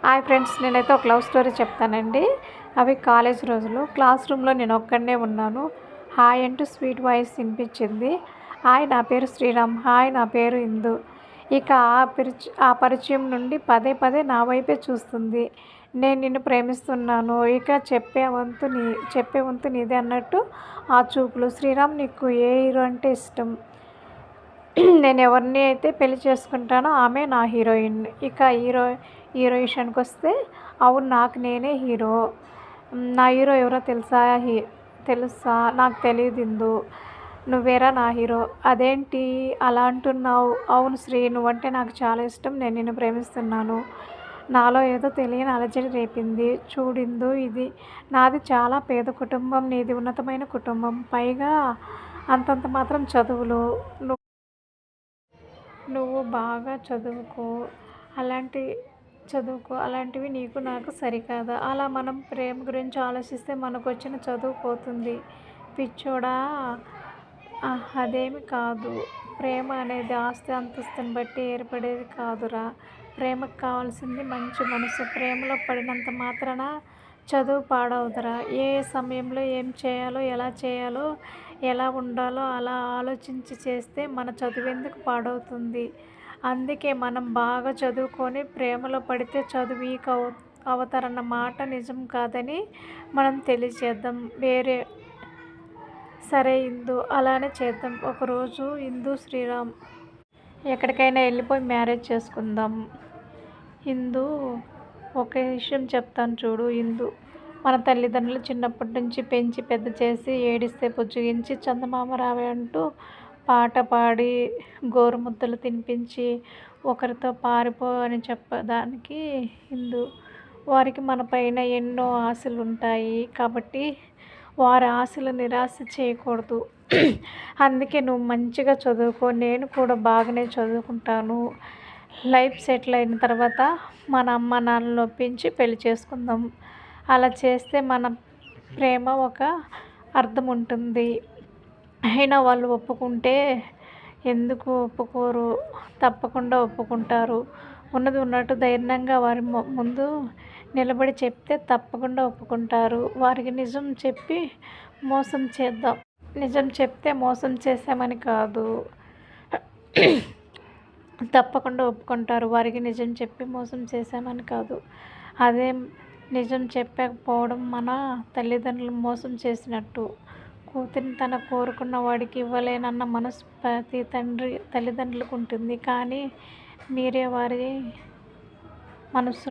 Hi friends, నేనైతే ఒక love story చెప్తానండి. అవి కాలేజ్ రోజులు. క్లాస్ రూమ్లో నేను ఒక్కడనే ఉన్నాను. హాయ్ అంటూ స్వీట్ వాయిస్ వినిపించింది. హాయ్, నా పేరు శ్రీరామ్. హాయ్, నా పేరు ఇందు. ఇక ఆ పరిచయం నుండి పదే పదే నా వైపే చూస్తుంది. నేను నిన్ను ప్రేమిస్తున్నాను, ఇక చెప్పే వంతు నీదే అన్నట్టు ఆ చూపులు. శ్రీరామ్, నీకు ఏ హీరో అంటే ఇష్టం? నేను ఎవరిని అయితే పెళ్లి చేసుకుంటానో ఆమె నా హీరోయిన్. ఇక హీరో విషయానికి వస్తే, అవును, నాకు నేనే హీరో. నా హీరో ఎవరో తెలుసా? నాకు తెలియదు ఇందు. నువ్వేరా నా హీరో. అదేంటి అలా అంటున్నావు? అవును శ్రీ, నువ్వంటే నాకు చాలా ఇష్టం. నేను నిన్ను ప్రేమిస్తున్నాను. నాలో ఏదో తెలియని అలజడి రేపింది. చూడిందు, ఇది నాది చాలా పేద కుటుంబం, నీది ఉన్నతమైన కుటుంబం. పైగా అంతంత మాత్రం చదువులు. నువ్వు బాగా చదువుకో, అలాంటివి నీకు నాకు సరికాదా? అలా మనం ప్రేమ గురించి ఆలోచిస్తే మనకు వచ్చిన చదువు పోతుంది. పిచ్చోడా, అదేమి కాదు. ప్రేమ అనేది ఆస్తి అంతస్తుని బట్టి ఏర్పడేది కాదురా. ప్రేమకు కావాల్సింది మంచి మనసు. ప్రేమలో పడినంత మాత్రాన చదువు పాడవుదురా. ఏ సమయంలో ఏం చేయాలో, ఎలా ఉండాలో అలా ఆలోచించి చేస్తే మన చదువెందుకు పాడవుతుంది? అందుకే మనం బాగా చదువుకొని ప్రేమలో పడితే చదువు వీక్ అవుతారన్న మాట నిజం కాదని మనం తెలియచేద్దాం. సరే ఇందు, అలానే చేద్దాం. ఒకరోజు ఇందు, శ్రీరామ్ ఎక్కడికైనా వెళ్ళిపోయి మ్యారేజ్ చేసుకుందాం. ఇందు, ఒక విషయం చెప్తాను చూడు ఇందు. మన తల్లిదండ్రులు చిన్నప్పటి నుంచి పెంచి పెద్ద చేసి, ఏడిస్తే పుజ్జగించి, చందమామ రావే అంటూ పాట పాడి, గోరుముద్దలు తినిపించి, ఒకరితో పారిపో అని చెప్పడానికి ఇందు. వారికి మన పైన ఎన్నో ఆశలు ఉంటాయి కాబట్టి వారి ఆశలు నిరాశ చేయకూడదు. అందుకే నువ్వు మంచిగా చదువుకో, నేను కూడా బాగానే చదువుకుంటాను. లైఫ్ సెటిల్ అయిన తర్వాత మన అమ్మ నాన్నలు ఒప్పించి పెళ్లి చేసుకుందాం. అలా చేస్తే మన ప్రేమ ఒక అర్థం ఉంటుంది. అయినా వాళ్ళు ఒప్పుకుంటే ఎందుకు ఒప్పుకోరు? తప్పకుండా ఒప్పుకుంటారు. ఉన్నది ఉన్నట్టు ధైర్యంగా వారి ముందు నిలబడి చెప్తే తప్పకుండా ఒప్పుకుంటారు. వారికి నిజం చెప్తే మోసం చేశామని కాదు, తప్పకుండా ఒప్పుకుంటారు. వారికి నిజం చెప్పి మోసం చేశామని కాదు. అదే నిజం చెప్పకపోవడం మన తల్లిదండ్రులు మోసం చేసినట్టు. కూతురిని తన కోరుకున్న వాడికి ఇవ్వలేనన్న మనసు ప్రతి తల్లిదండ్రులకు ఉంటుంది. కానీ మీరే వారి మనసు